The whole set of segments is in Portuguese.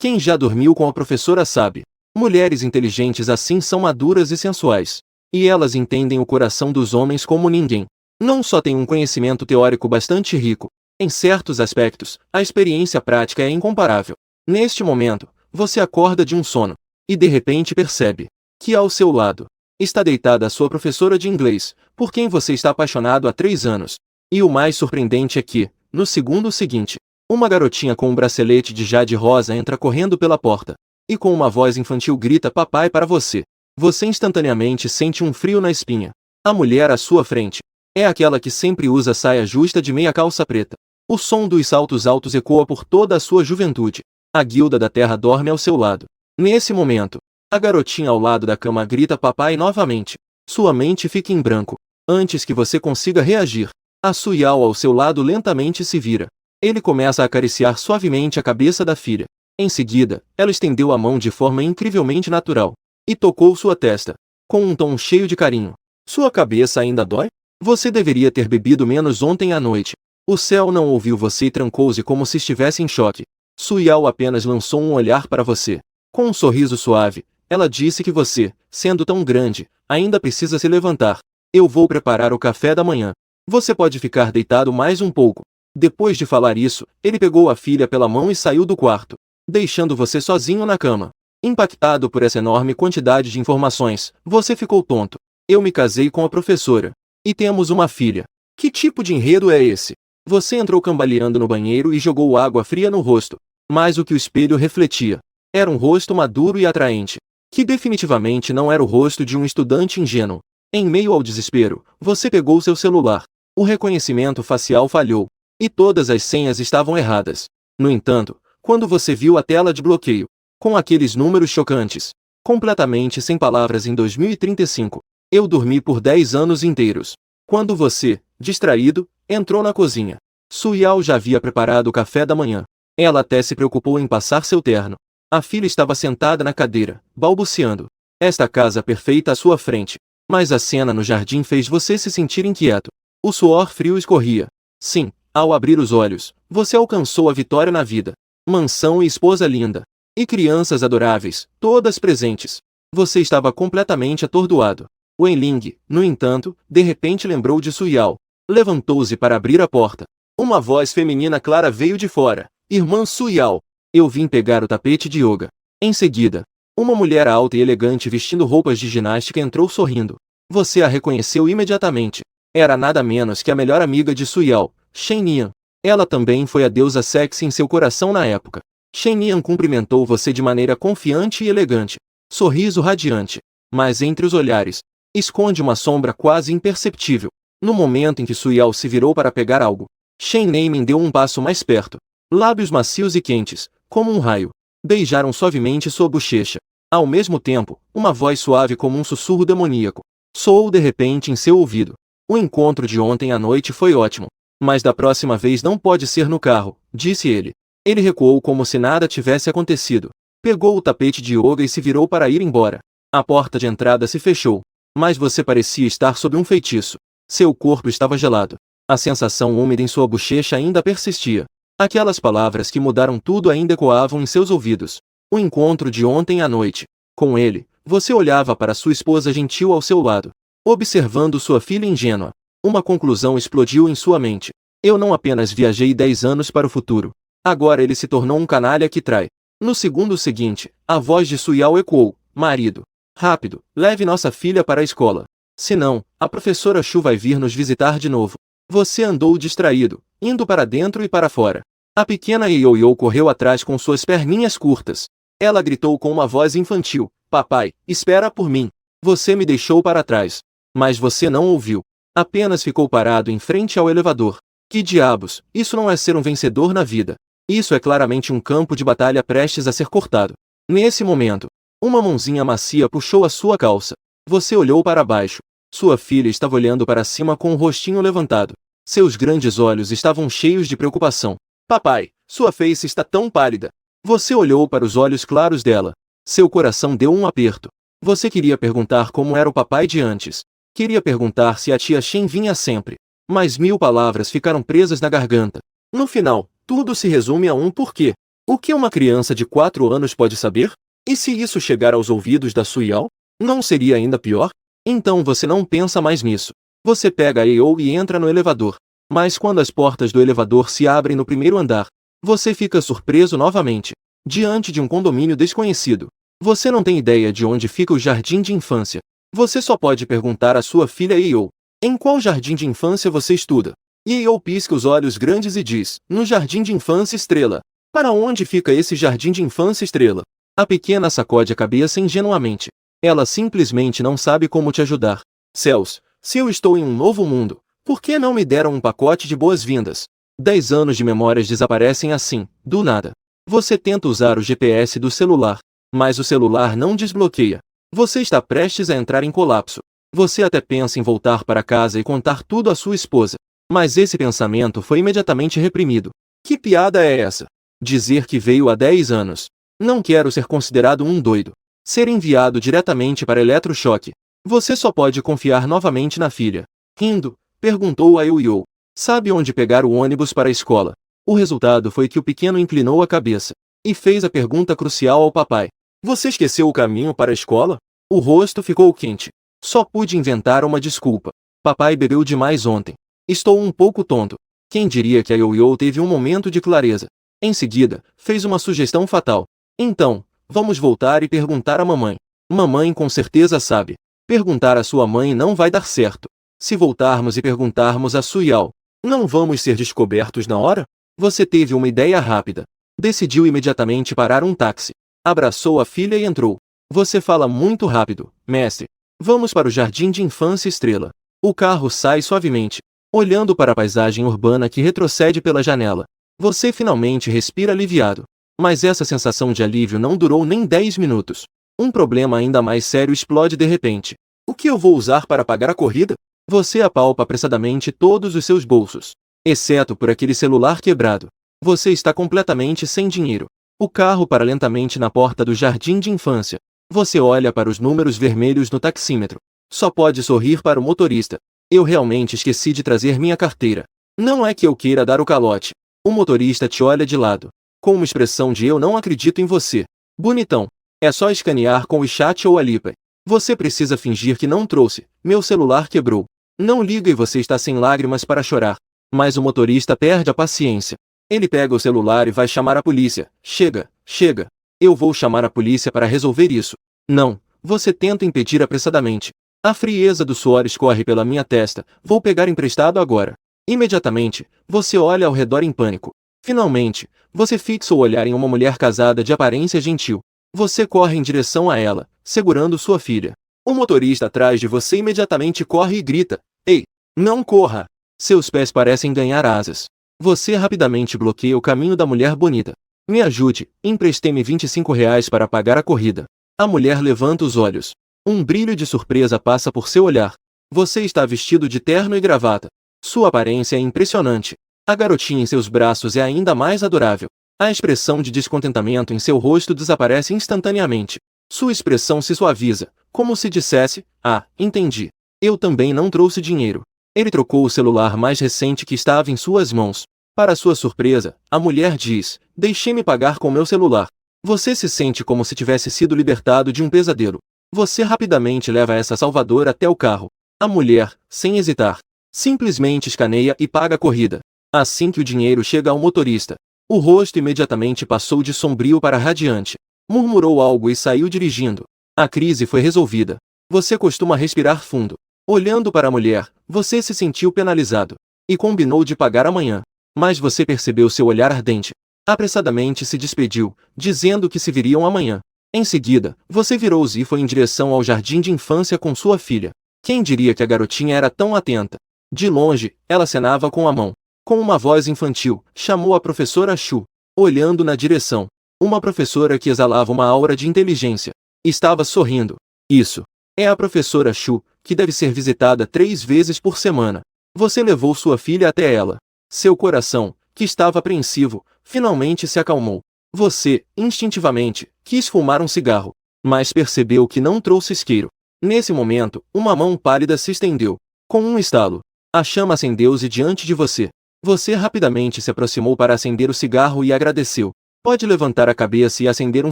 Quem já dormiu com a professora sabe. Mulheres inteligentes assim são maduras e sensuais. E elas entendem o coração dos homens como ninguém. Não só têm um conhecimento teórico bastante rico. Em certos aspectos, a experiência prática é incomparável. Neste momento, você acorda de um sono. E de repente percebe que ao seu lado está deitada a sua professora de inglês, por quem você está apaixonado há 3 anos. E o mais surpreendente é que, no segundo seguinte, uma garotinha com um bracelete de jade rosa entra correndo pela porta. E com uma voz infantil grita papai para você. Você instantaneamente sente um frio na espinha. A mulher à sua frente é aquela que sempre usa saia justa de meia calça preta. O som dos saltos altos ecoa por toda a sua juventude. A guilda da terra dorme ao seu lado. Nesse momento, a garotinha ao lado da cama grita papai novamente. Sua mente fica em branco. Antes que você consiga reagir, a Suyao ao seu lado lentamente se vira. Ele começa a acariciar suavemente a cabeça da filha. Em seguida, ela estendeu a mão de forma incrivelmente natural e tocou sua testa, com um tom cheio de carinho. Sua cabeça ainda dói? Você deveria ter bebido menos ontem à noite. O céu não ouviu você e trancou-se como se estivesse em choque. Suyao apenas lançou um olhar para você. Com um sorriso suave, ela disse que você, sendo tão grande, ainda precisa se levantar. Eu vou preparar o café da manhã. Você pode ficar deitado mais um pouco. Depois de falar isso, ele pegou a filha pela mão e saiu do quarto, deixando você sozinho na cama. Impactado por essa enorme quantidade de informações, você ficou tonto. Eu me casei com a professora. E temos uma filha. Que tipo de enredo é esse? Você entrou cambaleando no banheiro e jogou água fria no rosto. Mas o que o espelho refletia era um rosto maduro e atraente, que definitivamente não era o rosto de um estudante ingênuo. Em meio ao desespero, você pegou seu celular. O reconhecimento facial falhou. E todas as senhas estavam erradas. No entanto, quando você viu a tela de bloqueio, com aqueles números chocantes, completamente sem palavras em 2035, eu dormi por 10 anos inteiros. Quando você, distraído, entrou na cozinha, Suyao já havia preparado o café da manhã. Ela até se preocupou em passar seu terno. A filha estava sentada na cadeira, balbuciando. Esta casa perfeita à sua frente. Mas a cena no jardim fez você se sentir inquieto. O suor frio escorria. Sim, ao abrir os olhos, você alcançou a vitória na vida. Mansão e esposa linda. E crianças adoráveis, todas presentes. Você estava completamente atordoado. Wenling, no entanto, de repente lembrou de Suyao. Levantou-se para abrir a porta. Uma voz feminina clara veio de fora. Irmã Suyao, eu vim pegar o tapete de yoga. Em seguida, uma mulher alta e elegante vestindo roupas de ginástica entrou sorrindo. Você a reconheceu imediatamente. Era nada menos que a melhor amiga de Suyao, Shen Nian. Ela também foi a deusa sexy em seu coração na época. Shen Nian cumprimentou você de maneira confiante e elegante. Sorriso radiante. Mas entre os olhares, esconde uma sombra quase imperceptível. No momento em que Suyao se virou para pegar algo, Shen Neimen deu um passo mais perto. Lábios macios e quentes, como um raio, beijaram suavemente sua bochecha. Ao mesmo tempo, uma voz suave como um sussurro demoníaco soou de repente em seu ouvido. O encontro de ontem à noite foi ótimo. Mas da próxima vez não pode ser no carro, disse ele. Ele recuou como se nada tivesse acontecido. Pegou o tapete de yoga e se virou para ir embora. A porta de entrada se fechou. Mas você parecia estar sob um feitiço. Seu corpo estava gelado. A sensação úmida em sua bochecha ainda persistia. Aquelas palavras que mudaram tudo ainda ecoavam em seus ouvidos. O encontro de ontem à noite. Com ele, você olhava para sua esposa gentil ao seu lado, observando sua filha ingênua. Uma conclusão explodiu em sua mente. Eu não apenas viajei 10 anos para o futuro. Agora ele se tornou um canalha que trai. No segundo seguinte, a voz de Suyao ecoou. Marido, rápido, leve nossa filha para a escola. Senão, a professora Shu vai vir nos visitar de novo. Você andou distraído, indo para dentro e para fora. A pequena Ioiô correu atrás com suas perninhas curtas. Ela gritou com uma voz infantil. Papai, espera por mim. Você me deixou para trás. Mas você não ouviu. Apenas ficou parado em frente ao elevador. Que diabos, isso não é ser um vencedor na vida. Isso é claramente um campo de batalha prestes a ser cortado. Nesse momento, uma mãozinha macia puxou a sua calça. Você olhou para baixo. Sua filha estava olhando para cima com o rostinho levantado. Seus grandes olhos estavam cheios de preocupação. Papai, sua face está tão pálida. Você olhou para os olhos claros dela. Seu coração deu um aperto. Você queria perguntar como era o papai de antes. Queria perguntar se a tia Shen vinha sempre. Mas 1000 palavras ficaram presas na garganta. No final, tudo se resume a um porquê. O que uma criança de 4 anos pode saber? E se isso chegar aos ouvidos da Suyao? Não seria ainda pior? Então você não pensa mais nisso. Você pega a Eou e entra no elevador. Mas quando as portas do elevador se abrem no primeiro andar, você fica surpreso novamente, diante de um condomínio desconhecido. Você não tem ideia de onde fica o jardim de infância. Você só pode perguntar à sua filha Eou: em qual jardim de infância você estuda? E Eou pisca os olhos grandes e diz: no jardim de infância Estrela. Para onde fica esse jardim de infância Estrela? A pequena sacode a cabeça ingenuamente. Ela simplesmente não sabe como te ajudar. Céus, se eu estou em um novo mundo, por que não me deram um pacote de boas-vindas? 10 anos de memórias desaparecem assim, do nada. Você tenta usar o GPS do celular, mas o celular não desbloqueia. Você está prestes a entrar em colapso. Você até pensa em voltar para casa e contar tudo à sua esposa. Mas esse pensamento foi imediatamente reprimido. Que piada é essa? Dizer que veio há 10 anos. Não quero ser considerado um doido. Ser enviado diretamente para eletrochoque. Você só pode confiar novamente na filha. Rindo, perguntou a Eou: sabe onde pegar o ônibus para a escola? O resultado foi que o pequeno inclinou a cabeça e fez a pergunta crucial ao papai: você esqueceu o caminho para a escola? O rosto ficou quente. Só pude inventar uma desculpa. Papai bebeu demais ontem. Estou um pouco tonto. Quem diria que a Eou teve um momento de clareza? Em seguida, fez uma sugestão fatal. Então, vamos voltar e perguntar à mamãe. Mamãe com certeza sabe. Perguntar à sua mãe não vai dar certo. Se voltarmos e perguntarmos a Suyao, não vamos ser descobertos na hora? Você teve uma ideia rápida. Decidiu imediatamente parar um táxi. Abraçou a filha e entrou. Você fala muito rápido, mestre. Vamos para o jardim de infância Estrela. O carro sai suavemente, olhando para a paisagem urbana que retrocede pela janela. Você finalmente respira aliviado. Mas essa sensação de alívio não durou nem 10 minutos. Um problema ainda mais sério explode de repente. O que eu vou usar para pagar a corrida? Você apalpa apressadamente todos os seus bolsos, exceto por aquele celular quebrado. Você está completamente sem dinheiro. O carro para lentamente na porta do jardim de infância. Você olha para os números vermelhos no taxímetro. Só pode sorrir para o motorista. Eu realmente esqueci de trazer minha carteira. Não é que eu queira dar o calote. O motorista te olha de lado, com uma expressão de eu não acredito em você. Bonitão. É só escanear com o chat ou a Alipay. Você precisa fingir que não trouxe. Meu celular quebrou. Não liga e você está sem lágrimas para chorar. Mas o motorista perde a paciência. Ele pega o celular e vai chamar a polícia. Chega, chega. Eu vou chamar a polícia para resolver isso. Não, você tenta impedir apressadamente. A frieza do suor escorre pela minha testa. Vou pegar emprestado agora. Imediatamente, você olha ao redor em pânico. Finalmente, você fixa o olhar em uma mulher casada de aparência gentil. Você corre em direção a ela, segurando sua filha. O motorista atrás de você imediatamente corre e grita: ei, não corra! Seus pés parecem ganhar asas. Você rapidamente bloqueia o caminho da mulher bonita. Me ajude, empreste-me R$ 25 para pagar a corrida. A mulher levanta os olhos. Um brilho de surpresa passa por seu olhar. Você está vestido de terno e gravata. Sua aparência é impressionante. A garotinha em seus braços é ainda mais adorável. A expressão de descontentamento em seu rosto desaparece instantaneamente. Sua expressão se suaviza, como se dissesse: ah, entendi. Eu também não trouxe dinheiro. Ele trocou o celular mais recente que estava em suas mãos. Para sua surpresa, a mulher diz: deixe-me pagar com meu celular. Você se sente como se tivesse sido libertado de um pesadelo. Você rapidamente leva essa salvadora até o carro. A mulher, sem hesitar, simplesmente escaneia e paga a corrida. Assim que o dinheiro chega ao motorista, o rosto imediatamente passou de sombrio para radiante. Murmurou algo e saiu dirigindo. A crise foi resolvida. Você costuma respirar fundo. Olhando para a mulher, você se sentiu penalizado. E combinou de pagar amanhã. Mas você percebeu seu olhar ardente. Apressadamente se despediu, dizendo que se viriam amanhã. Em seguida, você virou-se e foi em direção ao jardim de infância com sua filha. Quem diria que a garotinha era tão atenta? De longe, ela acenava com a mão. Com uma voz infantil, chamou a professora Shu, olhando na direção. Uma professora que exalava uma aura de inteligência. Estava sorrindo. Isso. É a professora Shu, que deve ser visitada 3 vezes por semana. Você levou sua filha até ela. Seu coração, que estava apreensivo, finalmente se acalmou. Você, instintivamente, quis fumar um cigarro, mas percebeu que não trouxe isqueiro. Nesse momento, uma mão pálida se estendeu. Com um estalo, a chama acendeu-se diante de você. Você rapidamente se aproximou para acender o cigarro e agradeceu. Pode levantar a cabeça e acender um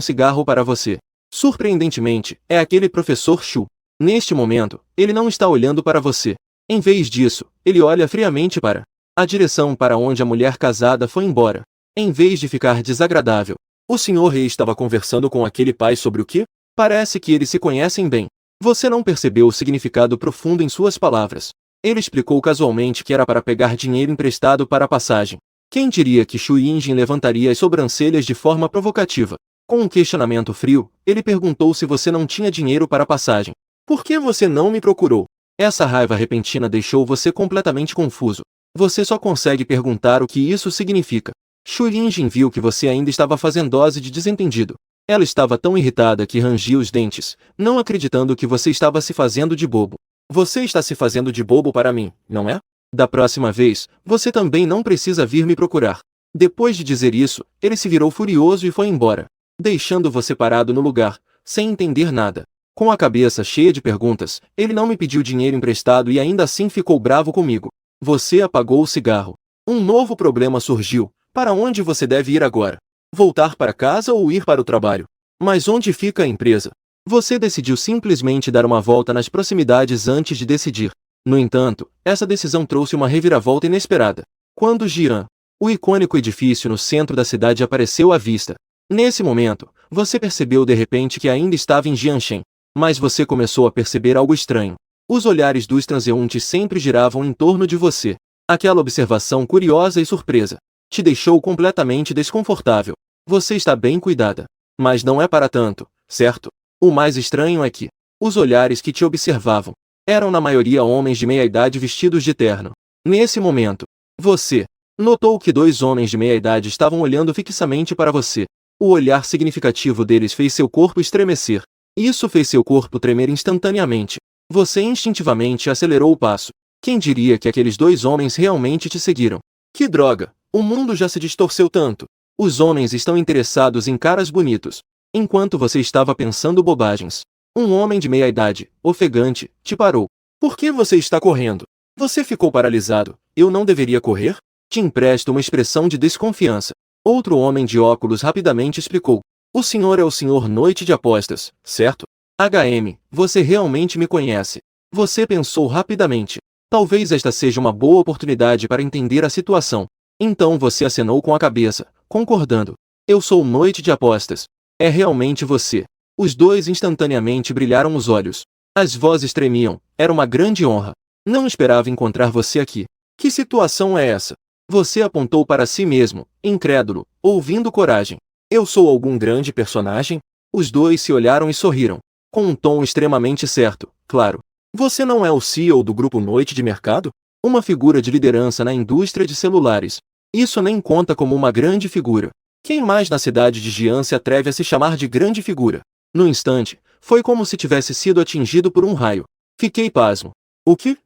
cigarro para você. Surpreendentemente, é aquele professor Shu. Neste momento, ele não está olhando para você. Em vez disso, ele olha friamente para a direção para onde a mulher casada foi embora. Em vez de ficar desagradável, o senhor rei estava conversando com aquele pai sobre o que? Parece que eles se conhecem bem. Você não percebeu o significado profundo em suas palavras. Ele explicou casualmente que era para pegar dinheiro emprestado para a passagem. Quem diria que Shu Yinjin levantaria as sobrancelhas de forma provocativa? Com um questionamento frio, ele perguntou se você não tinha dinheiro para a passagem. Por que você não me procurou? Essa raiva repentina deixou você completamente confuso. Você só consegue perguntar o que isso significa. Shu Yinjin viu que você ainda estava fazendo dose de desentendido. Ela estava tão irritada que rangia os dentes, não acreditando que você estava se fazendo de bobo. Você está se fazendo de bobo para mim, não é? Da próxima vez, você também não precisa vir me procurar. Depois de dizer isso, ele se virou furioso e foi embora, deixando você parado no lugar, sem entender nada. Com a cabeça cheia de perguntas, ele não me pediu dinheiro emprestado e ainda assim ficou bravo comigo. Você apagou o cigarro. Um novo problema surgiu. Para onde você deve ir agora? Voltar para casa ou ir para o trabalho? Mas onde fica a empresa? Você decidiu simplesmente dar uma volta nas proximidades antes de decidir. No entanto, essa decisão trouxe uma reviravolta inesperada. Quando Jian, o icônico edifício no centro da cidade, apareceu à vista. Nesse momento, você percebeu de repente que ainda estava em Jianshen. Mas você começou a perceber algo estranho. Os olhares dos transeuntes sempre giravam em torno de você. Aquela observação curiosa e surpresa te deixou completamente desconfortável. Você está bem cuidada. Mas não é para tanto, certo? O mais estranho é que os olhares que te observavam eram na maioria homens de meia-idade vestidos de terno. Nesse momento, você notou que dois homens de meia-idade estavam olhando fixamente para você. O olhar significativo deles fez seu corpo estremecer. Isso fez seu corpo tremer instantaneamente. Você instintivamente acelerou o passo. Quem diria que aqueles dois homens realmente te seguiram? Que droga! O mundo já se distorceu tanto. Os homens estão interessados em caras bonitos. Enquanto você estava pensando bobagens, um homem de meia-idade, ofegante, te parou. Por que você está correndo? Você ficou paralisado. Eu não deveria correr? Te empresto uma expressão de desconfiança. Outro homem de óculos rapidamente explicou. O senhor é o senhor Noite de Apostas, certo? HM, você realmente me conhece. Você pensou rapidamente. Talvez esta seja uma boa oportunidade para entender a situação. Então você acenou com a cabeça, concordando. Eu sou Noite de Apostas. É realmente você. Os dois instantaneamente brilharam os olhos. As vozes tremiam. Era uma grande honra. Não esperava encontrar você aqui. Que situação é essa? Você apontou para si mesmo, incrédulo, ouvindo coragem. Eu sou algum grande personagem? Os dois se olharam e sorriram. Com um tom extremamente certo, claro. Você não é o CEO do grupo Noite de Mercado? Uma figura de liderança na indústria de celulares. Isso nem conta como uma grande figura. Quem mais na cidade de Jian se atreve a se chamar de grande figura? No instante, foi como se tivesse sido atingido por um raio. Fiquei pasmo. O quê?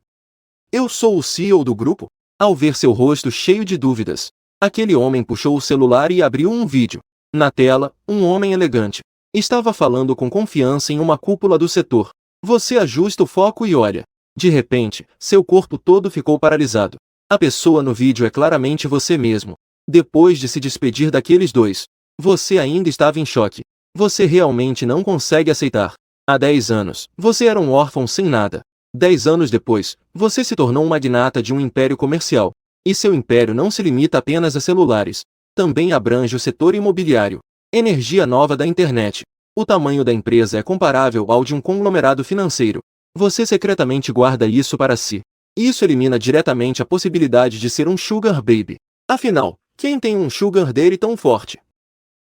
Eu sou o CEO do grupo? Ao ver seu rosto cheio de dúvidas, aquele homem puxou o celular e abriu um vídeo. Na tela, um homem elegante estava falando com confiança em uma cúpula do setor. Você ajusta o foco e olha. De repente, seu corpo todo ficou paralisado. A pessoa no vídeo é claramente você mesmo. Depois de se despedir daqueles dois, você ainda estava em choque. Você realmente não consegue aceitar. Há 10 anos, você era um órfão sem nada. 10 anos depois, você se tornou um magnata de um império comercial. E seu império não se limita apenas a celulares. Também abrange o setor imobiliário. Energia nova da internet. O tamanho da empresa é comparável ao de um conglomerado financeiro. Você secretamente guarda isso para si. Isso elimina diretamente a possibilidade de ser um sugar baby. Afinal, quem tem um sugar daddy tão forte?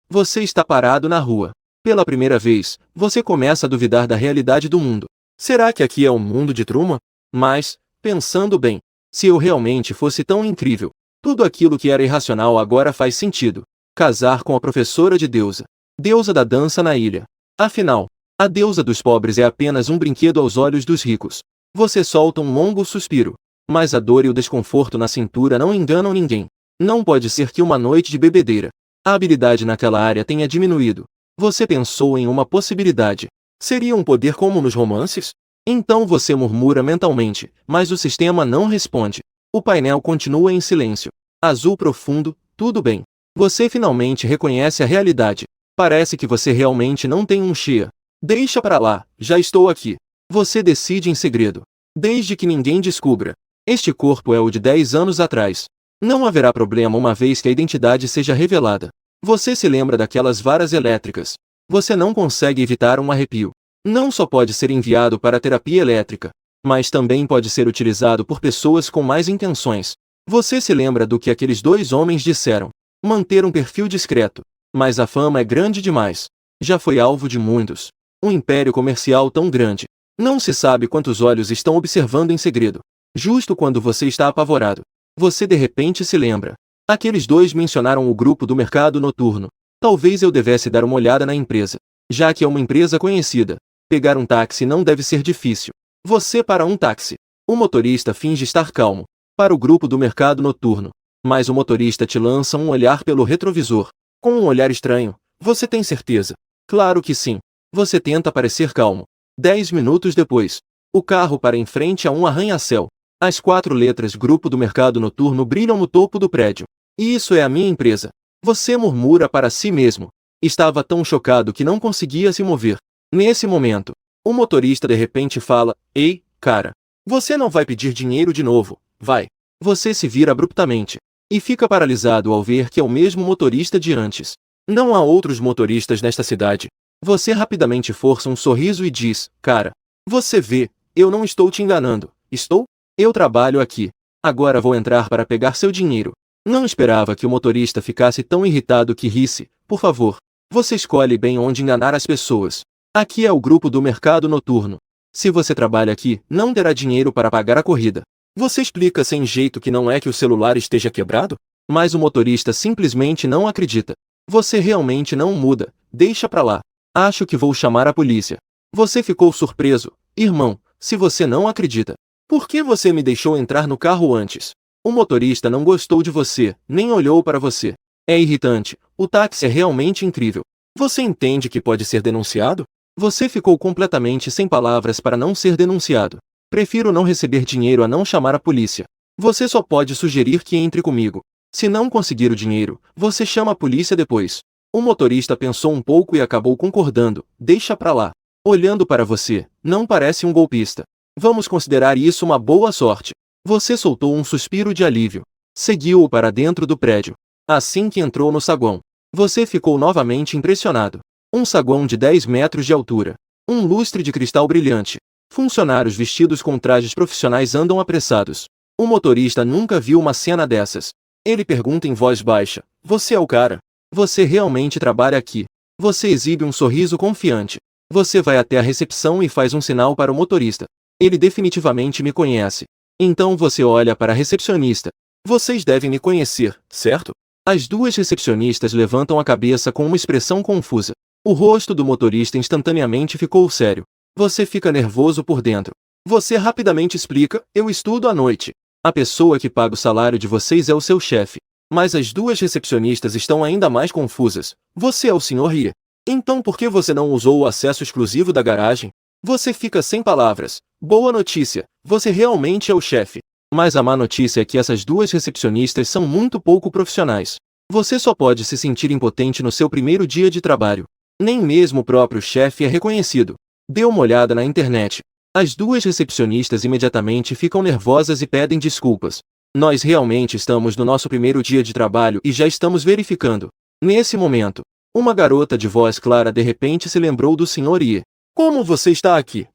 Você está parado na rua. Pela primeira vez, você começa a duvidar da realidade do mundo. Será que aqui é um mundo de Truman? Mas, pensando bem, se eu realmente fosse tão incrível, tudo aquilo que era irracional agora faz sentido. Casar com a professora de deusa. Deusa da dança na ilha. Afinal, a deusa dos pobres é apenas um brinquedo aos olhos dos ricos. Você solta um longo suspiro. Mas a dor e o desconforto na cintura não enganam ninguém. Não pode ser que uma noite de bebedeira, a habilidade naquela área tenha diminuído. Você pensou em uma possibilidade. Seria um poder como nos romances? Então você murmura mentalmente, mas o sistema não responde. O painel continua em silêncio. Azul profundo, tudo bem. Você finalmente reconhece a realidade. Parece que você realmente não tem um Shia. Deixa pra lá, já estou aqui. Você decide em segredo. Desde que ninguém descubra. Este corpo é o de 10 anos atrás. Não haverá problema uma vez que a identidade seja revelada. Você se lembra daquelas varas elétricas. Você não consegue evitar um arrepio. Não só pode ser enviado para a terapia elétrica, mas também pode ser utilizado por pessoas com más intenções. Você se lembra do que aqueles dois homens disseram. Manter um perfil discreto. Mas a fama é grande demais. Já foi alvo de muitos. Um império comercial tão grande. Não se sabe quantos olhos estão observando em segredo. Justo quando você está apavorado. Você de repente se lembra. Aqueles dois mencionaram o grupo do mercado noturno. Talvez eu devesse dar uma olhada na empresa. Já que é uma empresa conhecida. Pegar um táxi não deve ser difícil. Você para um táxi. O motorista finge estar calmo. Para o grupo do mercado noturno. Mas o motorista te lança um olhar pelo retrovisor. Com um olhar estranho. Você tem certeza? Claro que sim. Você tenta parecer calmo. 10 minutos depois. O carro para em frente a um arranha-céu. As 4 letras Grupo do Mercado Noturno brilham no topo do prédio. E isso é a minha empresa. Você murmura para si mesmo. Estava tão chocado que não conseguia se mover. Nesse momento, o motorista de repente fala: Ei, cara. Você não vai pedir dinheiro de novo, vai. Você se vira abruptamente. E fica paralisado ao ver que é o mesmo motorista de antes. Não há outros motoristas nesta cidade. Você rapidamente força um sorriso e diz: Cara. Você vê, eu não estou te enganando, estou? Eu trabalho aqui. Agora vou entrar para pegar seu dinheiro. Não esperava que o motorista ficasse tão irritado que risse. Por favor. Você escolhe bem onde enganar as pessoas. Aqui é o grupo do mercado noturno. Se você trabalha aqui, não terá dinheiro para pagar a corrida. Você explica sem jeito que não é que o celular esteja quebrado? Mas o motorista simplesmente não acredita. Você realmente não muda, deixa pra lá. Acho que vou chamar a polícia. Você ficou surpreso, irmão, se você não acredita. Por que você me deixou entrar no carro antes? O motorista não gostou de você, nem olhou para você. É irritante, o táxi é realmente incrível. Você entende que pode ser denunciado? Você ficou completamente sem palavras para não ser denunciado. Prefiro não receber dinheiro a não chamar a polícia. Você só pode sugerir que entre comigo. Se não conseguir o dinheiro, você chama a polícia depois. O motorista pensou um pouco e acabou concordando. Deixa pra lá. Olhando para você, não parece um golpista. Vamos considerar isso uma boa sorte. Você soltou um suspiro de alívio. Seguiu-o para dentro do prédio. Assim que entrou no saguão, você ficou novamente impressionado. Um saguão de 10 metros de altura. Um lustre de cristal brilhante. Funcionários vestidos com trajes profissionais andam apressados. O motorista nunca viu uma cena dessas. Ele pergunta em voz baixa: Você é o cara? Você realmente trabalha aqui? Você exibe um sorriso confiante. Você vai até a recepção e faz um sinal para o motorista. Ele definitivamente me conhece. Então você olha para a recepcionista. Vocês devem me conhecer, certo? As duas recepcionistas levantam a cabeça com uma expressão confusa. O rosto do motorista instantaneamente ficou sério. Você fica nervoso por dentro. Você rapidamente explica: Eu estudo à noite. A pessoa que paga o salário de vocês é o seu chefe. Mas as duas recepcionistas estão ainda mais confusas. Você é o Sr. Rie. Então por que você não usou o acesso exclusivo da garagem? Você fica sem palavras. Boa notícia, você realmente é o chefe. Mas a má notícia é que essas duas recepcionistas são muito pouco profissionais. Você só pode se sentir impotente no seu primeiro dia de trabalho. Nem mesmo o próprio chefe é reconhecido. Dê uma olhada na internet. As duas recepcionistas imediatamente ficam nervosas e pedem desculpas. Nós realmente estamos no nosso primeiro dia de trabalho e já estamos verificando. Nesse momento, uma garota de voz clara de repente se lembrou do Sr. Ie. Como você está aqui?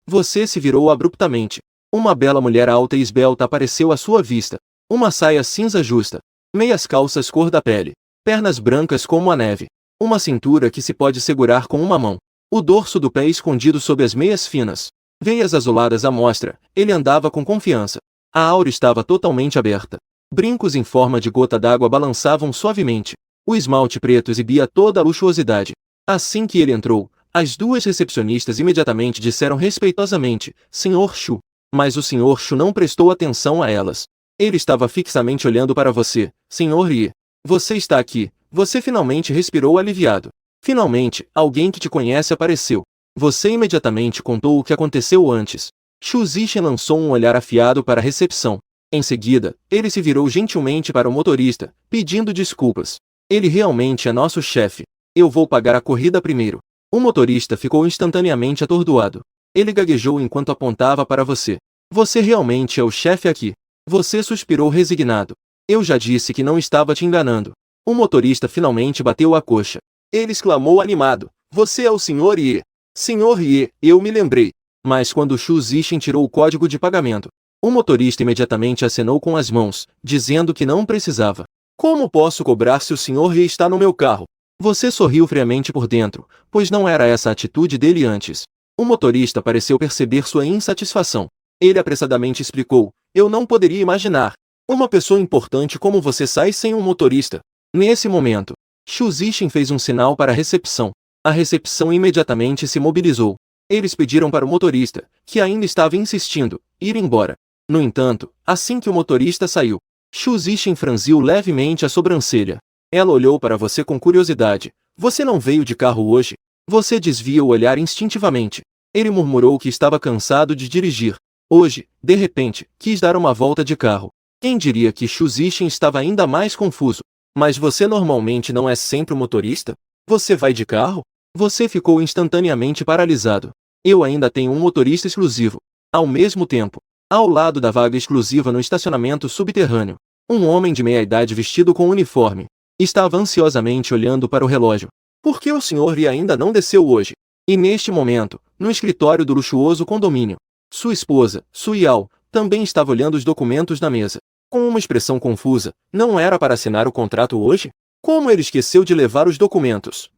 Você se virou abruptamente. Uma bela mulher alta e esbelta apareceu à sua vista. Uma saia cinza justa. Meias calças cor da pele. Pernas brancas como a neve. Uma cintura que se pode segurar com uma mão. O dorso do pé escondido sob as meias finas. Veias azuladas à mostra. Ele andava com confiança. A aura estava totalmente aberta. Brincos em forma de gota d'água balançavam suavemente. O esmalte preto exibia toda a luxuosidade. Assim que ele entrou, as duas recepcionistas imediatamente disseram respeitosamente: Sr. Chu. Mas o Sr. Chu não prestou atenção a elas. Ele estava fixamente olhando para você, Sr. Ie. Você está aqui. Você finalmente respirou aliviado. Finalmente, alguém que te conhece apareceu. Você imediatamente contou o que aconteceu antes. Chu Zixen lançou um olhar afiado para a recepção. Em seguida, ele se virou gentilmente para o motorista, pedindo desculpas. Ele realmente é nosso chefe. Eu vou pagar a corrida primeiro. O motorista ficou instantaneamente atordoado. Ele gaguejou enquanto apontava para você. Você realmente é o chefe aqui. Você suspirou resignado. Eu já disse que não estava te enganando. O motorista finalmente bateu a coxa. Ele exclamou animado. Você é o Sr. Ye. Sr. Ye, eu me lembrei. Mas quando Xu Zixin tirou o código de pagamento, o motorista imediatamente acenou com as mãos, dizendo que não precisava. Como posso cobrar se o Sr. Ye está no meu carro? Você sorriu friamente por dentro, pois não era essa a atitude dele antes. O motorista pareceu perceber sua insatisfação. Ele apressadamente explicou, eu não poderia imaginar. Uma pessoa importante como você sai sem um motorista. Nesse momento, Xu Zixin fez um sinal para a recepção. A recepção imediatamente se mobilizou. Eles pediram para o motorista, que ainda estava insistindo, ir embora. No entanto, assim que o motorista saiu, Xu Zixin franziu levemente a sobrancelha. Ela olhou para você com curiosidade. Você não veio de carro hoje? Você desvia o olhar instintivamente. Ele murmurou que estava cansado de dirigir. Hoje, de repente, quis dar uma volta de carro. Quem diria que Xu Zixin estava ainda mais confuso? Mas você normalmente não é sempre o motorista? Você vai de carro? Você ficou instantaneamente paralisado. Eu ainda tenho um motorista exclusivo. Ao mesmo tempo, ao lado da vaga exclusiva no estacionamento subterrâneo, um homem de meia-idade vestido com uniforme estava ansiosamente olhando para o relógio. Por que o Sr. Yi ainda não desceu hoje? E neste momento, no escritório do luxuoso condomínio, sua esposa, Su Yao, também estava olhando os documentos na mesa. Com uma expressão confusa, não era para assinar o contrato hoje? Como ele esqueceu de levar os documentos?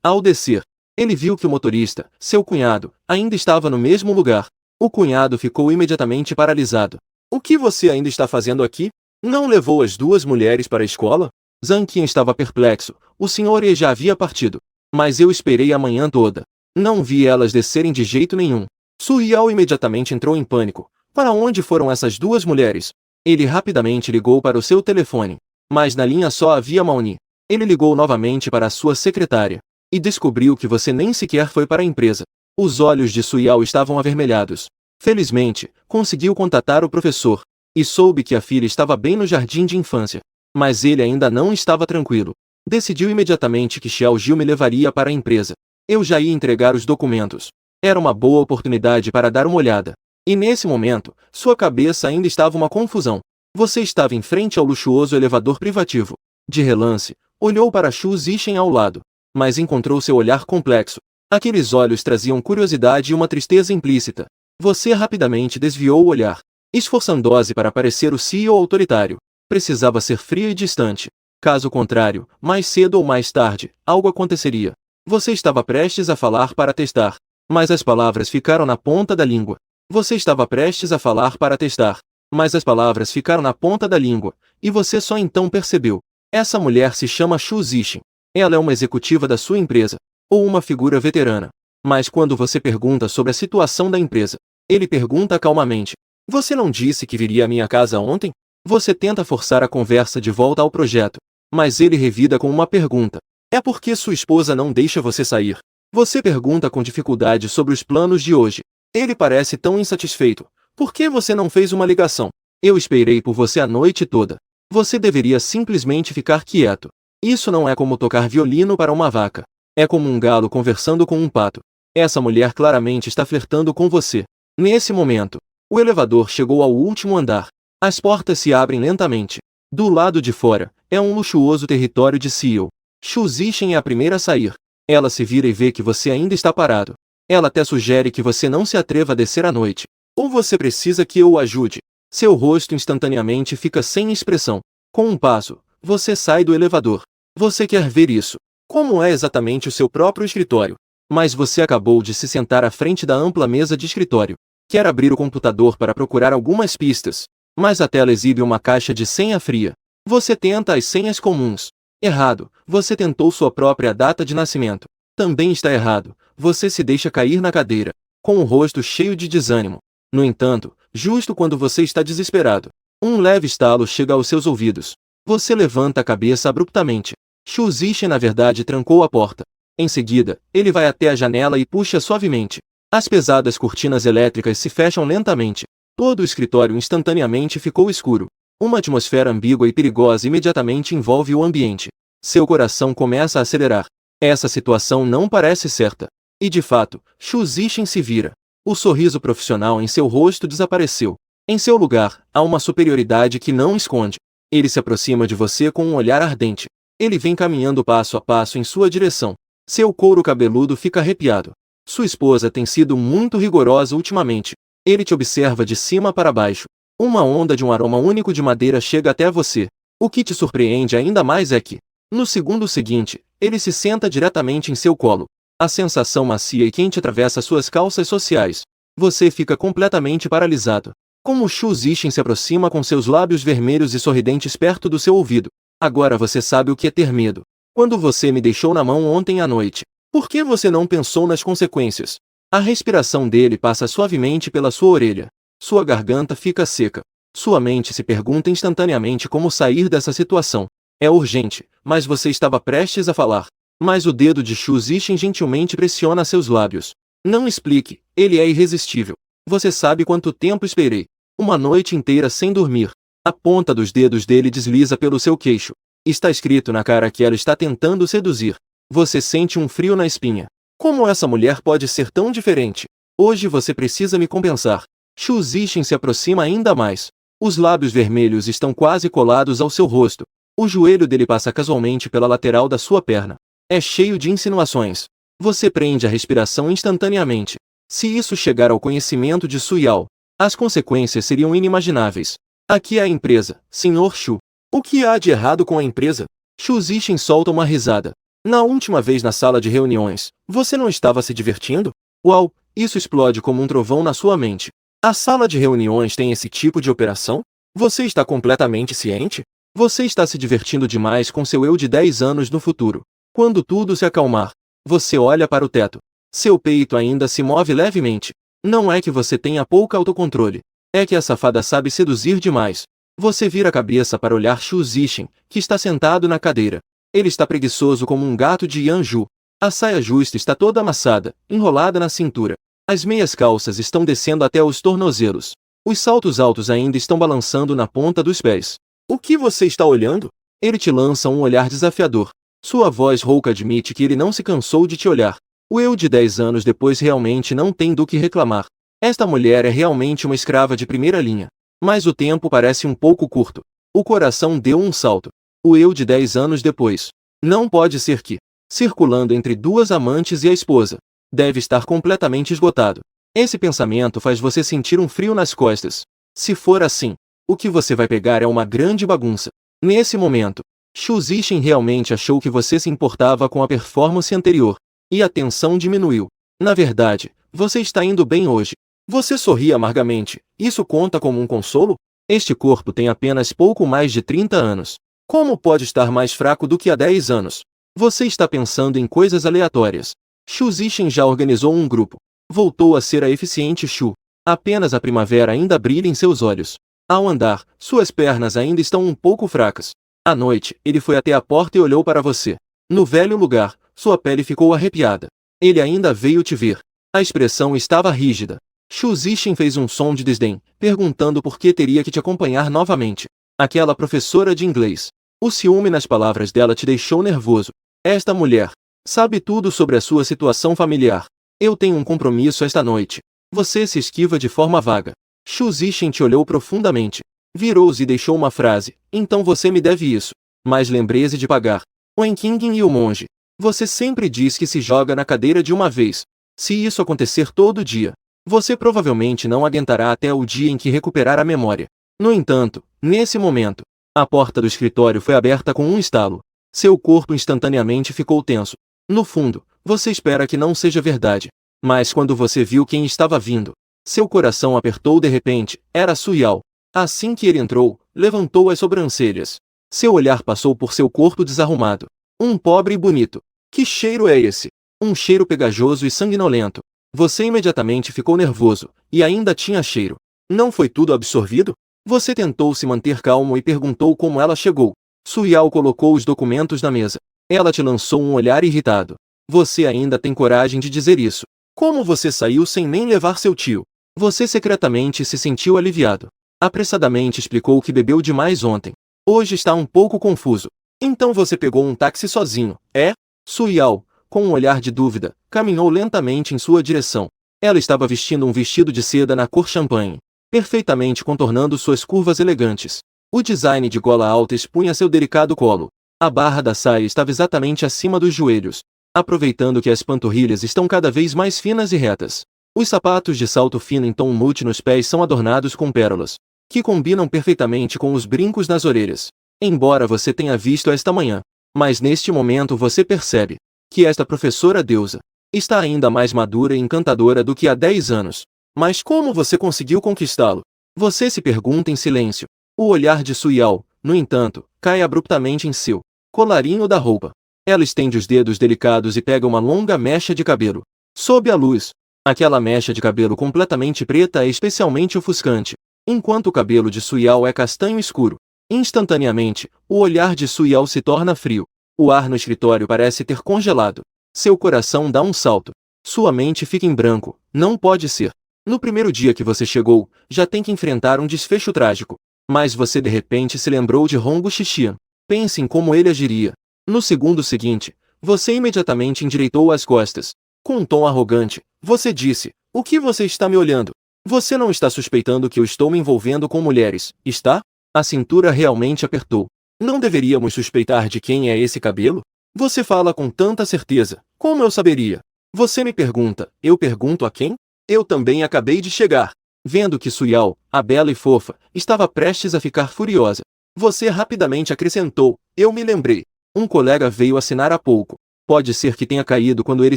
Ao descer, ele viu que o motorista, seu cunhado, ainda estava no mesmo lugar. O cunhado ficou imediatamente paralisado. O que você ainda está fazendo aqui? Não levou as duas mulheres para a escola? Zhang Qian estava perplexo. O Sr. Ye já havia partido. Mas eu esperei a manhã toda. Não vi elas descerem de jeito nenhum. Su Yao imediatamente entrou em pânico. Para onde foram essas duas mulheres? Ele rapidamente ligou para o seu telefone. Mas na linha só havia Maoni. Ele ligou novamente para a sua secretária. E descobriu que você nem sequer foi para a empresa. Os olhos de Su Yao estavam avermelhados. Felizmente, conseguiu contatar o professor. E soube que a filha estava bem no jardim de infância. Mas ele ainda não estava tranquilo. Decidiu imediatamente que Xiao Jiu me levaria para a empresa. Eu já ia entregar os documentos. Era uma boa oportunidade para dar uma olhada. E nesse momento, sua cabeça ainda estava uma confusão. Você estava em frente ao luxuoso elevador privativo. De relance, olhou para Xu Zixin ao lado. Mas encontrou seu olhar complexo. Aqueles olhos traziam curiosidade e uma tristeza implícita. Você rapidamente desviou o olhar, esforçando-se para parecer o CEO autoritário. Precisava ser frio e distante. Caso contrário, mais cedo ou mais tarde, algo aconteceria. Você estava prestes a falar para testar, mas as palavras ficaram na ponta da língua. Você estava prestes a falar para testar, mas as palavras ficaram na ponta da língua, e você só então percebeu. Essa mulher se chama Xu Zixin. Ela é uma executiva da sua empresa, ou uma figura veterana. Mas quando você pergunta sobre a situação da empresa, ele pergunta calmamente. Você não disse que viria à minha casa ontem? Você tenta forçar a conversa de volta ao projeto, mas ele revida com uma pergunta. É porque sua esposa não deixa você sair? Você pergunta com dificuldade sobre os planos de hoje. Ele parece tão insatisfeito. Por que você não fez uma ligação? Eu esperei por você a noite toda. Você deveria simplesmente ficar quieto. Isso não é como tocar violino para uma vaca. É como um galo conversando com um pato. Essa mulher claramente está flertando com você. Nesse momento, o elevador chegou ao último andar. As portas se abrem lentamente. Do lado de fora, é um luxuoso território de CEO. Xu Zixin é a primeira a sair. Ela se vira e vê que você ainda está parado. Ela até sugere que você não se atreva a descer à noite. Ou você precisa que eu o ajude. Seu rosto instantaneamente fica sem expressão. Com um passo, você sai do elevador. Você quer ver isso? Como é exatamente o seu próprio escritório? Mas você acabou de se sentar à frente da ampla mesa de escritório. Quer abrir o computador para procurar algumas pistas. Mas a tela exibe uma caixa de senha fria. Você tenta as senhas comuns. Errado. Você tentou sua própria data de nascimento. Também está errado. Você se deixa cair na cadeira, com o rosto cheio de desânimo. No entanto, justo quando você está desesperado, um leve estalo chega aos seus ouvidos. Você levanta a cabeça abruptamente. Xu Zixin na verdade trancou a porta. Em seguida, ele vai até a janela e puxa suavemente. As pesadas cortinas elétricas se fecham lentamente. Todo o escritório instantaneamente ficou escuro. Uma atmosfera ambígua e perigosa imediatamente envolve o ambiente. Seu coração começa a acelerar. Essa situação não parece certa. E de fato, Xu Zixin se vira. O sorriso profissional em seu rosto desapareceu. Em seu lugar, há uma superioridade que não esconde. Ele se aproxima de você com um olhar ardente. Ele vem caminhando passo a passo em sua direção. Seu couro cabeludo fica arrepiado. Sua esposa tem sido muito rigorosa ultimamente. Ele te observa de cima para baixo. Uma onda de um aroma único de madeira chega até você. O que te surpreende ainda mais é que, no segundo seguinte, ele se senta diretamente em seu colo. A sensação macia e quente atravessa suas calças sociais. Você fica completamente paralisado. Como Xu Zixin se aproxima com seus lábios vermelhos e sorridentes perto do seu ouvido. Agora você sabe o que é ter medo. Quando você me deixou na mão ontem à noite, por que você não pensou nas consequências? A respiração dele passa suavemente pela sua orelha. Sua garganta fica seca. Sua mente se pergunta instantaneamente como sair dessa situação. É urgente, mas você estava prestes a falar. Mas o dedo de Xu Zixin gentilmente pressiona seus lábios. Não explique, ele é irresistível. Você sabe quanto tempo esperei. Uma noite inteira sem dormir. A ponta dos dedos dele desliza pelo seu queixo. Está escrito na cara que ela está tentando seduzir. Você sente um frio na espinha. Como essa mulher pode ser tão diferente? Hoje você precisa me compensar. Xu Zixin se aproxima ainda mais. Os lábios vermelhos estão quase colados ao seu rosto. O joelho dele passa casualmente pela lateral da sua perna. É cheio de insinuações. Você prende a respiração instantaneamente. Se isso chegar ao conhecimento de Su Yao, as consequências seriam inimagináveis. Aqui é a empresa, Sr. Xu. O que há de errado com a empresa? Xu Zixin solta uma risada. Na última vez na sala de reuniões, você não estava se divertindo? Uau, isso explode como um trovão na sua mente. A sala de reuniões tem esse tipo de operação? Você está completamente ciente? Você está se divertindo demais com seu eu de 10 anos no futuro. Quando tudo se acalmar, você olha para o teto. Seu peito ainda se move levemente. Não é que você tenha pouco autocontrole. É que a safada sabe seduzir demais. Você vira a cabeça para olhar Xu Zixin, que está sentado na cadeira. Ele está preguiçoso como um gato de Yanju. A saia justa está toda amassada, enrolada na cintura. As meias calças estão descendo até os tornozelos. Os saltos altos ainda estão balançando na ponta dos pés. O que você está olhando? Ele te lança um olhar desafiador. Sua voz rouca admite que ele não se cansou de te olhar. O eu de 10 anos depois realmente não tem do que reclamar. Esta mulher é realmente uma escrava de primeira linha. Mas o tempo parece um pouco curto. O coração deu um salto. O eu de 10 anos depois. Não pode ser que, circulando entre duas amantes e a esposa, deve estar completamente esgotado. Esse pensamento faz você sentir um frio nas costas. Se for assim, o que você vai pegar é uma grande bagunça. Nesse momento, Xu Zixin realmente achou que você se importava com a performance anterior. E a tensão diminuiu. Na verdade, você está indo bem hoje. Você sorri amargamente. Isso conta como um consolo? Este corpo tem apenas pouco mais de 30 anos. Como pode estar mais fraco do que há 10 anos? Você está pensando em coisas aleatórias. Xu Zixin já organizou um grupo. Voltou a ser a eficiente Xu. Apenas a primavera ainda brilha em seus olhos. Ao andar, suas pernas ainda estão um pouco fracas. À noite, ele foi até a porta e olhou para você. No velho lugar, sua pele ficou arrepiada. Ele ainda veio te ver. A expressão estava rígida. Xu Zixin fez um som de desdém, perguntando por que teria que te acompanhar novamente. Aquela professora de inglês. O ciúme nas palavras dela te deixou nervoso. Esta mulher sabe tudo sobre a sua situação familiar. Eu tenho um compromisso esta noite. Você se esquiva de forma vaga. Xu Zixin te olhou profundamente. Virou-se e deixou uma frase. Então você me deve isso. Mas lembre-se de pagar. Wen Qingyin e o monge. Você sempre diz que se joga na cadeira de uma vez. Se isso acontecer todo dia, você provavelmente não aguentará até o dia em que recuperar a memória. No entanto, nesse momento, a porta do escritório foi aberta com um estalo. Seu corpo instantaneamente ficou tenso. No fundo, você espera que não seja verdade. Mas quando você viu quem estava vindo, seu coração apertou de repente. Era Su Yao. Assim que ele entrou, levantou as sobrancelhas. Seu olhar passou por seu corpo desarrumado. Um pobre e bonito. Que cheiro é esse? Um cheiro pegajoso e sanguinolento. Você imediatamente ficou nervoso, e ainda tinha cheiro. Não foi tudo absorvido? Você tentou se manter calmo e perguntou como ela chegou. Su Yao colocou os documentos na mesa. Ela te lançou um olhar irritado. Você ainda tem coragem de dizer isso? Como você saiu sem nem levar seu tio? Você secretamente se sentiu aliviado. Apressadamente explicou que bebeu demais ontem. Hoje está um pouco confuso. Então você pegou um táxi sozinho, é? Suyao, com um olhar de dúvida, caminhou lentamente em sua direção. Ela estava vestindo um vestido de seda na cor champanhe, perfeitamente contornando suas curvas elegantes. O design de gola alta expunha seu delicado colo. A barra da saia estava exatamente acima dos joelhos, aproveitando que as panturrilhas estão cada vez mais finas e retas. Os sapatos de salto fino em tom nude nos pés são adornados com pérolas, que combinam perfeitamente com os brincos nas orelhas. Embora você tenha visto esta manhã, mas neste momento você percebe que esta professora deusa está ainda mais madura e encantadora do que há 10 anos. Mas como você conseguiu conquistá-lo? Você se pergunta em silêncio. O olhar de Suyao, no entanto, cai abruptamente em seu colarinho da roupa. Ela estende os dedos delicados e pega uma longa mecha de cabelo. Sob a luz, aquela mecha de cabelo completamente preta é especialmente ofuscante, enquanto o cabelo de Suyao é castanho escuro. Instantaneamente, o olhar de Suyao se torna frio. O ar no escritório parece ter congelado. Seu coração dá um salto. Sua mente fica em branco. Não pode ser. No primeiro dia que você chegou, já tem que enfrentar um desfecho trágico. Mas você de repente se lembrou de Hongo Shishian. Pense em como ele agiria. No segundo seguinte, você imediatamente endireitou as costas. Com um tom arrogante, você disse: "O que você está me olhando? Você não está suspeitando que eu estou me envolvendo com mulheres, está?" A cintura realmente apertou. Não deveríamos suspeitar de quem é esse cabelo? Você fala com tanta certeza. Como eu saberia? Você me pergunta, eu pergunto a quem? Eu também acabei de chegar. Vendo que Suyao, a bela e fofa, estava prestes a ficar furiosa, você rapidamente acrescentou: "Eu me lembrei. Um colega veio assinar há pouco. Pode ser que tenha caído quando ele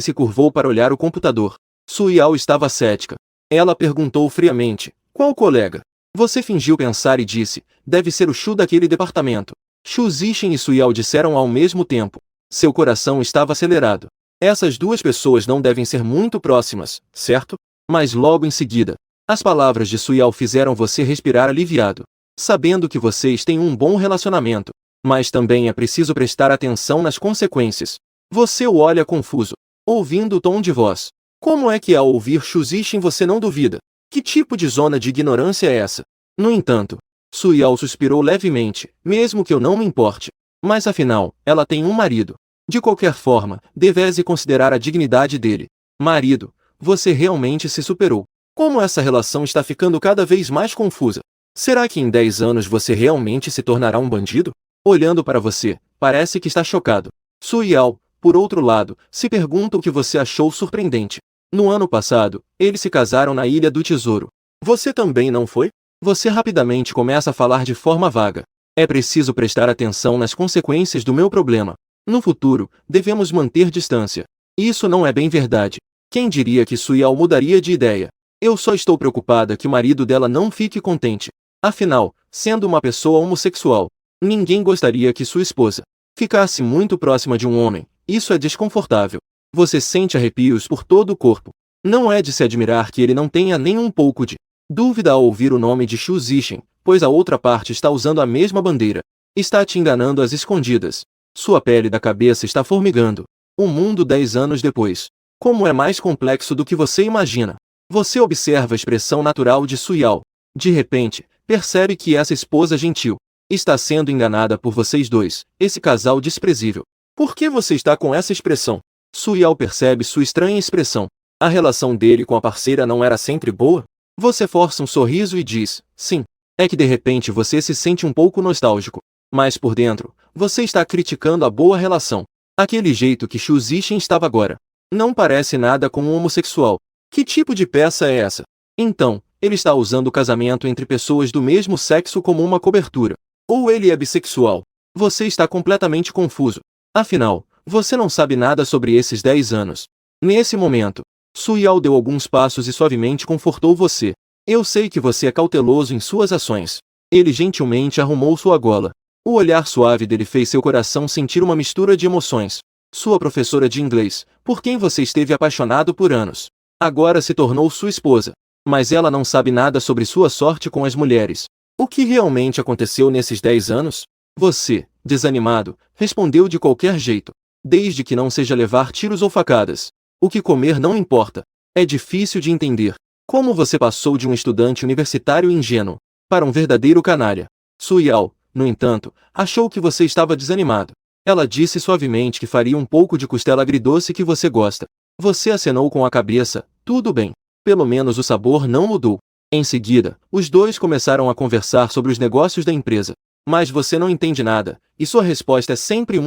se curvou para olhar o computador." Suyao estava cética. Ela perguntou friamente: "Qual colega?" Você fingiu pensar e disse: "Deve ser o Shu daquele departamento." Shu Zixin e Suyao disseram ao mesmo tempo. Seu coração estava acelerado. Essas duas pessoas não devem ser muito próximas, certo? Mas logo em seguida, as palavras de Suyao fizeram você respirar aliviado, sabendo que vocês têm um bom relacionamento. Mas também é preciso prestar atenção nas consequências. Você o olha confuso, ouvindo o tom de voz. Como é que ao ouvir Shu Zixin você não duvida? Que tipo de zona de ignorância é essa? No entanto, Suyao suspirou levemente, mesmo que eu não me importe. Mas afinal, ela tem um marido. De qualquer forma, devese considerar a dignidade dele. Marido, você realmente se superou. Como essa relação está ficando cada vez mais confusa? Será que em 10 anos você realmente se tornará um bandido? Olhando para você, parece que está chocado. Suyao, por outro lado, se pergunta o que você achou surpreendente. No ano passado, eles se casaram na Ilha do Tesouro. Você também não foi? Você rapidamente começa a falar de forma vaga. É preciso prestar atenção nas consequências do meu problema. No futuro, devemos manter distância. Isso não é bem verdade. Quem diria que Suyao mudaria de ideia? Eu só estou preocupada que o marido dela não fique contente. Afinal, sendo uma pessoa homossexual, ninguém gostaria que sua esposa ficasse muito próxima de um homem. Isso é desconfortável. Você sente arrepios por todo o corpo. Não é de se admirar que ele não tenha nem um pouco de dúvida ao ouvir o nome de Shu Zixin, pois a outra parte está usando a mesma bandeira. Está te enganando às escondidas. Sua pele da cabeça está formigando. O mundo 10 anos depois. Como é mais complexo do que você imagina. Você observa a expressão natural de Suyao. De repente, percebe que essa esposa gentil está sendo enganada por vocês dois, esse casal desprezível. Por que você está com essa expressão? Suyao percebe sua estranha expressão. A relação dele com a parceira não era sempre boa? Você força um sorriso e diz: "Sim." É que de repente você se sente um pouco nostálgico. Mas por dentro, você está criticando a boa relação. Aquele jeito que Shu Zixin estava agora. Não parece nada com um homossexual. Que tipo de peça é essa? Então, ele está usando o casamento entre pessoas do mesmo sexo como uma cobertura. Ou ele é bissexual. Você está completamente confuso. Afinal, você não sabe nada sobre esses 10 anos. Nesse momento, Suyao deu alguns passos e suavemente confortou você. Eu sei que você é cauteloso em suas ações. Ele gentilmente arrumou sua gola. O olhar suave dele fez seu coração sentir uma mistura de emoções. Sua professora de inglês, por quem você esteve apaixonado por anos, agora se tornou sua esposa. Mas ela não sabe nada sobre sua sorte com as mulheres. O que realmente aconteceu nesses 10 anos? Você, desanimado, respondeu de qualquer jeito. Desde que não seja levar tiros ou facadas. O que comer não importa. É difícil de entender. Como você passou de um estudante universitário ingênuo para um verdadeiro canalha. Suyao, no entanto, achou que você estava desanimado. Ela disse suavemente que faria um pouco de costela agridoce que você gosta. Você acenou com a cabeça, tudo bem. Pelo menos o sabor não mudou. Em seguida, os dois começaram a conversar sobre os negócios da empresa. Mas você não entende nada, e sua resposta é sempre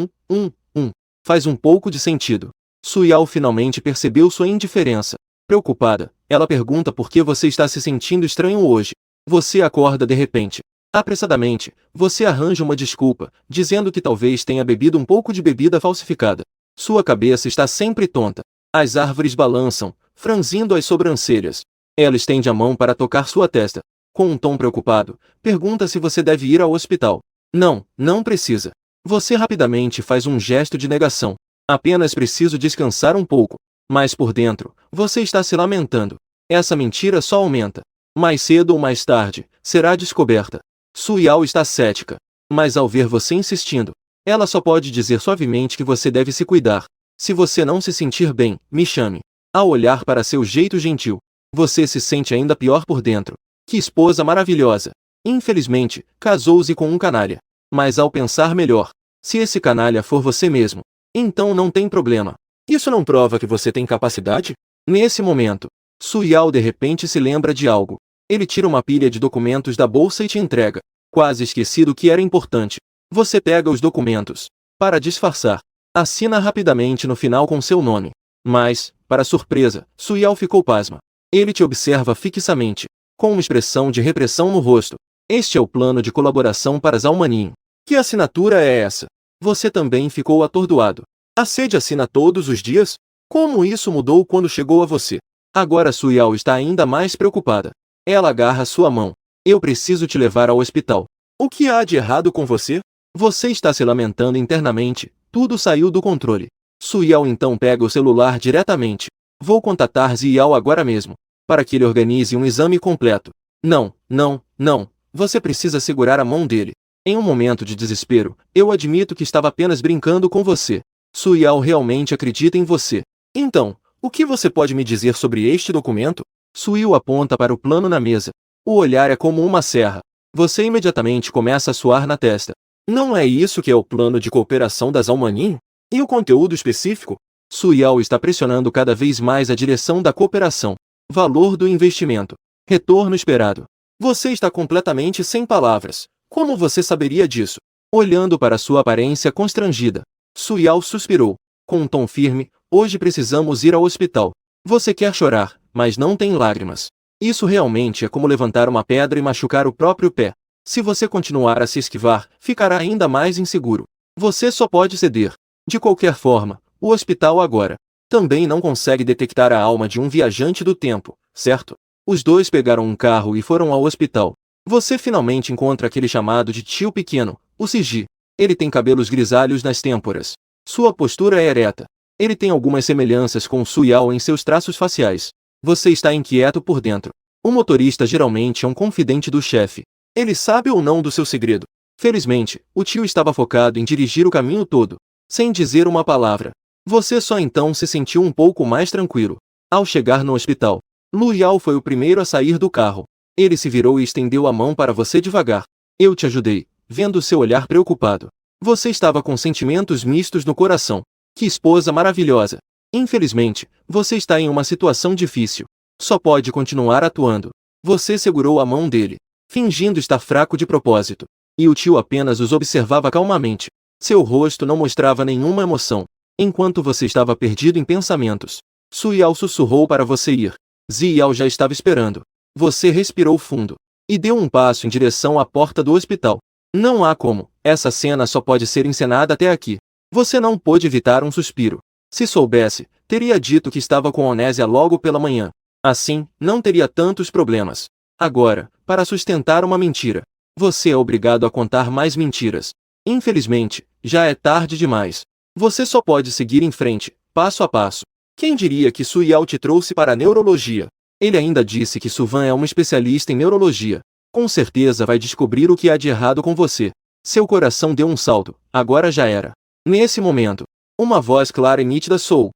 Faz um pouco de sentido. Suyao finalmente percebeu sua indiferença. Preocupada, ela pergunta por que você está se sentindo estranho hoje. Você acorda de repente. Apressadamente, você arranja uma desculpa, dizendo que talvez tenha bebido um pouco de bebida falsificada. Sua cabeça está sempre tonta. As árvores balançam, franzindo as sobrancelhas. Ela estende a mão para tocar sua testa. Com um tom preocupado, pergunta se você deve ir ao hospital. Não, não precisa. Você rapidamente faz um gesto de negação. Apenas preciso descansar um pouco. Mas por dentro, você está se lamentando. Essa mentira só aumenta. Mais cedo ou mais tarde, será descoberta. Suyao está cética. Mas ao ver você insistindo, ela só pode dizer suavemente que você deve se cuidar. Se você não se sentir bem, me chame. Ao olhar para seu jeito gentil, você se sente ainda pior por dentro. Que esposa maravilhosa! Infelizmente, casou-se com um canalha. Mas ao pensar melhor, se esse canalha for você mesmo, então não tem problema. Isso não prova que você tem capacidade? Nesse momento, Suyao de repente se lembra de algo. Ele tira uma pilha de documentos da bolsa e te entrega. Quase esquecido que era importante. Você pega os documentos. Para disfarçar, assina rapidamente no final com seu nome. Mas, para surpresa, Suyao ficou pasma. Ele te observa fixamente, com uma expressão de repressão no rosto. Este é o plano de colaboração para Zalmaninho. Que assinatura é essa? Você também ficou atordoado. A sede assina todos os dias? Como isso mudou quando chegou a você? Agora Suyao está ainda mais preocupada. Ela agarra sua mão. Eu preciso te levar ao hospital. O que há de errado com você? Você está se lamentando internamente. Tudo saiu do controle. Suyao então pega o celular diretamente. Vou contatar Ziao agora mesmo, para que ele organize um exame completo. Não. Você precisa segurar a mão dele. Em um momento de desespero, eu admito que estava apenas brincando com você. Suyao realmente acredita em você. Então, o que você pode me dizer sobre este documento? Suyao aponta para o plano na mesa. O olhar é como uma serra. Você imediatamente começa a suar na testa. Não é isso que é o plano de cooperação da Zalmaninho? E o conteúdo específico? Suyao está pressionando cada vez mais a direção da cooperação. Valor do investimento. Retorno esperado. Você está completamente sem palavras. Como você saberia disso? Olhando para sua aparência constrangida, Suyao suspirou. Com um tom firme, hoje precisamos ir ao hospital. Você quer chorar, mas não tem lágrimas. Isso realmente é como levantar uma pedra e machucar o próprio pé. Se você continuar a se esquivar, ficará ainda mais inseguro. Você só pode ceder. De qualquer forma, o hospital agora também não consegue detectar a alma de um viajante do tempo, certo? Os dois pegaram um carro e foram ao hospital. Você finalmente encontra aquele chamado de tio pequeno, o Sigi. Ele tem cabelos grisalhos nas têmporas. Sua postura é ereta. Ele tem algumas semelhanças com Suyao em seus traços faciais. Você está inquieto por dentro. O motorista geralmente é um confidente do chefe. Ele sabe ou não do seu segredo. Felizmente, o tio estava focado em dirigir o caminho todo, sem dizer uma palavra. Você só então se sentiu um pouco mais tranquilo. Ao chegar no hospital, Lu Yao foi o primeiro a sair do carro. Ele se virou e estendeu a mão para você devagar. Eu te ajudei, vendo seu olhar preocupado. Você estava com sentimentos mistos no coração. Que esposa maravilhosa! Infelizmente, você está em uma situação difícil. Só pode continuar atuando. Você segurou a mão dele, fingindo estar fraco de propósito. E o tio apenas os observava calmamente. Seu rosto não mostrava nenhuma emoção, enquanto você estava perdido em pensamentos. Suyao sussurrou para você ir. Ziao já estava esperando. Você respirou fundo e deu um passo em direção à porta do hospital. Não há como, essa cena só pode ser encenada até aqui. Você não pôde evitar um suspiro. Se soubesse, teria dito que estava com amnésia logo pela manhã. Assim, não teria tantos problemas. Agora, para sustentar uma mentira, você é obrigado a contar mais mentiras. Infelizmente, já é tarde demais. Você só pode seguir em frente, passo a passo. Quem diria que Suyao te trouxe para a neurologia? Ele ainda disse que Suvan é uma especialista em neurologia. Com certeza vai descobrir o que há de errado com você. Seu coração deu um salto, agora já era. Nesse momento, uma voz clara e nítida soou.